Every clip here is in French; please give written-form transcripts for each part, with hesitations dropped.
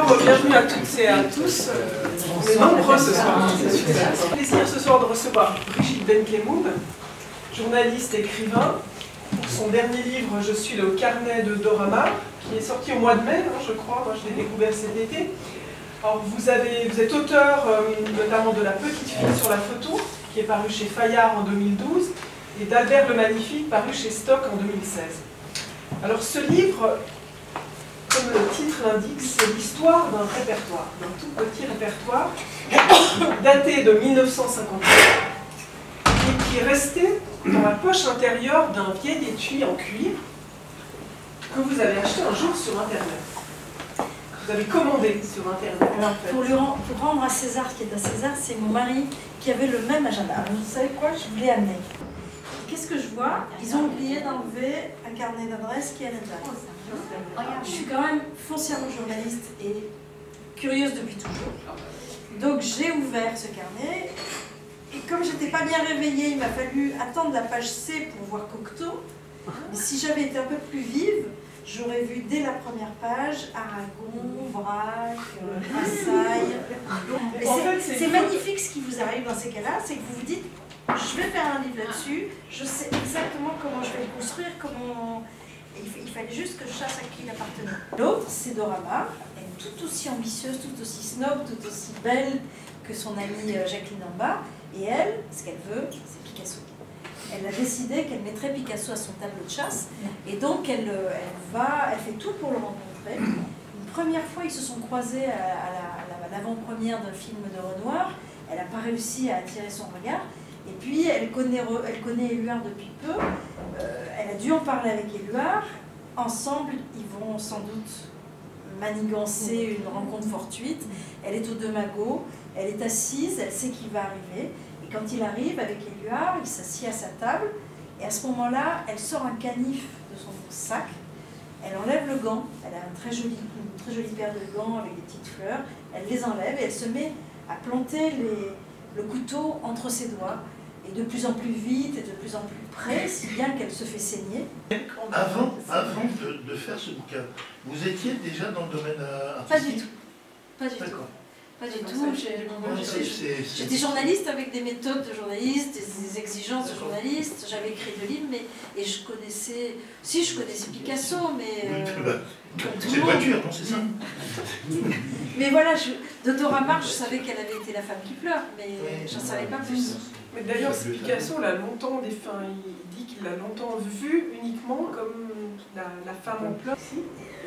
Bonsoir, bienvenue à toutes et à tous. On est nombreux ce soir, c'est super. C'est un plaisir ce soir de recevoir Brigitte Benkemoun, journaliste et écrivain, pour son dernier livre Je suis le carnet de Dora Maar, qui est sorti au mois de mai, je crois, moi je l'ai découvert cet été. Alors vous êtes auteur notamment de La petite fille sur la photo, qui est paru chez Fayard en 2012, et d'Albert le Magnifique, paru chez Stock en 2016. Alors ce livre, comme le titre l'indique, c'est l'histoire d'un répertoire, d'un tout petit répertoire, daté de 1958, et qui est resté dans la poche intérieure d'un vieil étui en cuir que vous avez acheté un jour sur Internet. Vous avez commandé sur Internet. Alors, pour rendre à César ce qui est à César, c'est mon mari qui avait le même agenda. Alors, vous savez quoi, je vous l'ai amené. Qu'est-ce que je vois? Ils ont oublié d'enlever un carnet d'adresse qui est à l'intérieur. Je suis quand même foncièrement journaliste et curieuse depuis toujours. Donc j'ai ouvert ce carnet et comme j'étais pas bien réveillée, il m'a fallu attendre la page C pour voir Cocteau. Mais si j'avais été un peu plus vive, j'aurais vu dès la première page Aragon, Braque, Rassailles. C'est magnifique ce qui vous arrive dans ces cas-là, c'est que vous vous dites je vais faire un livre là-dessus, je sais exactement comment je vais le construire, comment... Il fallait juste que je sache à qui il appartenait. L'autre, c'est Dora Maar, elle est tout aussi ambitieuse, tout aussi snob, tout aussi belle que son amie Jacqueline Lombard. Et elle, ce qu'elle veut, c'est Picasso. Elle a décidé qu'elle mettrait Picasso à son tableau de chasse, et donc elle fait tout pour le rencontrer. Une première fois, ils se sont croisés à l'avant-première d'un film de Renoir. Elle n'a pas réussi à attirer son regard. Et puis, elle connaît Éluard depuis peu, elle a dû en parler avec Éluard. Ensemble, ils vont sans doute manigancer une rencontre fortuite. Elle est au Demago, elle est assise, elle sait qu'il va arriver. Et quand il arrive avec Éluard, il s'assied à sa table. Et à ce moment-là, elle sort un canif de son sac. Elle enlève le gant, elle a une très jolie paire de gants avec des petites fleurs. Elle les enlève et elle se met à planter le couteau entre ses doigts. Et de plus en plus vite et de plus en plus près, si bien qu'elle se fait saigner. Avant de faire ce bouquin, vous étiez déjà dans le domaine artistique? Pas du tout. Pas du tout. Pas du tout. J'étais journaliste avec des méthodes de journaliste, des exigences de journaliste. J'avais écrit 2 livres, et je connaissais... Si, je connaissais Picasso, mais... C'est une voiture, non, c'est ça? Mais voilà, de Dora Maar, je savais qu'elle avait été la femme qui pleure, mais je n'en savais pas plus. Mais d'ailleurs, Picasso l'a longtemps il dit qu'il l'a longtemps vu uniquement comme la femme en pleurs.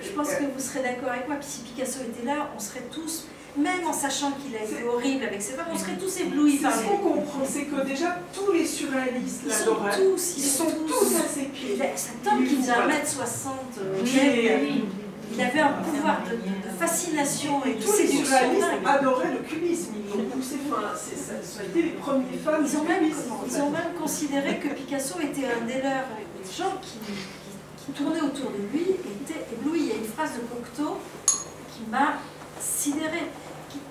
Je pense que vous serez d'accord avec moi, que si Picasso était là, on serait tous, même en sachant qu'il a été horrible avec ses femmes, on serait tous éblouis par lui. Ce qu'on comprend, c'est que déjà tous les surréalistes l'adoraient. Ils sont tous à ses pieds. Cet homme qui faisait 1m60, il avait un pouvoir de fascination et de tous les séduction. surréalistes adoraient le cubisme. Ils ont poussé, ça a été les premiers fans. Ils ont même considéré que Picasso était un des leurs. Les gens qui tournaient autour de lui étaient éblouis. Il y a une phrase de Cocteau qui m'a sidérée.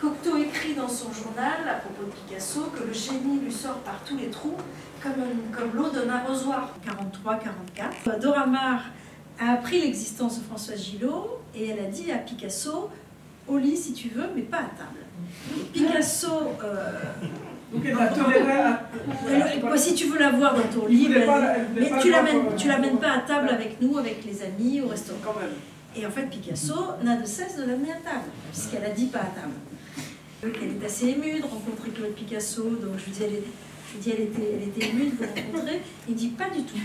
Cocteau écrit dans son journal à propos de Picasso que le génie lui sort par tous les trous comme l'eau d'un arrosoir. 43-44. Dora Maar a appris l'existence de Françoise Gillot et elle a dit à Picasso, au lit si tu veux, mais pas à table. Picasso... Donc elle la tolérait si tu veux la voir dans ton lit, mais tu l'amènes pas à table avec nous, avec les amis, au restaurant. Quand même. Et en fait, Picasso n'a de cesse de l'amener à table, puisqu'elle a dit pas à table. Donc elle est assez émue de rencontrer Claude Picasso, donc je lui dis elle était émue de vous rencontrer. Il dit pas du tout,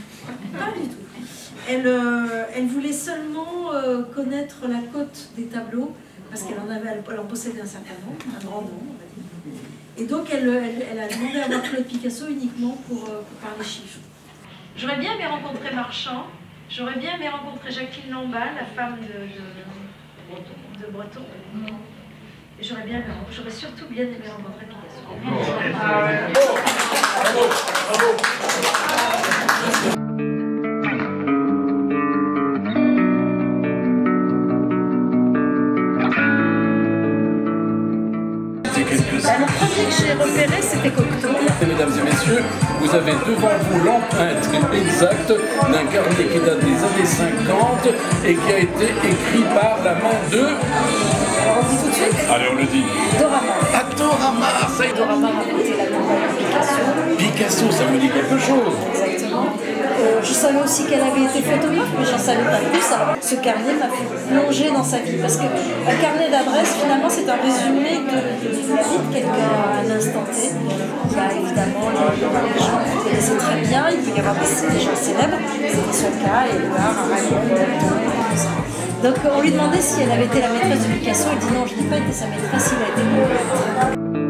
pas du tout. Elle voulait seulement connaître la cote des tableaux, parce qu'elle en possédait un certain nombre, un grand nombre, on va dire. Et donc elle a demandé à voir Claude Picasso uniquement pour parler chiffres. J'aurais bien aimé rencontrer Marchand, j'aurais bien aimé rencontrer Jacqueline Lombard, la femme de Breton. Et j'aurais surtout bien aimé rencontrer Picasso. Bravo, Le premier que j'ai repéré, c'était Cocteau. mesdames et messieurs, vous avez devant vous l'empreinte exacte d'un carnet qui date des années 50 et qui a été écrit par la main de... Alors on dit tout de suite. Allez, on le dit. Dora Maar. Ah, Dora Maar, ça y est. Dora Maar a monté la compagnie Picasso. Picasso, ça me dit quelque chose. Exactement. Je savais aussi qu'elle avait été photographe, mais j'en savais pas plus. Alors, ce carnet m'a fait plonger dans sa vie, parce qu'un carnet d'adresses, finalement, c'est un résumé de la vie de quelqu'un à un instant T. Il y a évidemment les gens que vous connaissez très bien, il peut y avoir des gens célèbres, c'était son cas, Éluard, Aragon, tout ça. Donc on lui demandait si elle avait été la maîtresse de Picasso, elle dit non, je n'ai pas été sa maîtresse, il a été mon maître.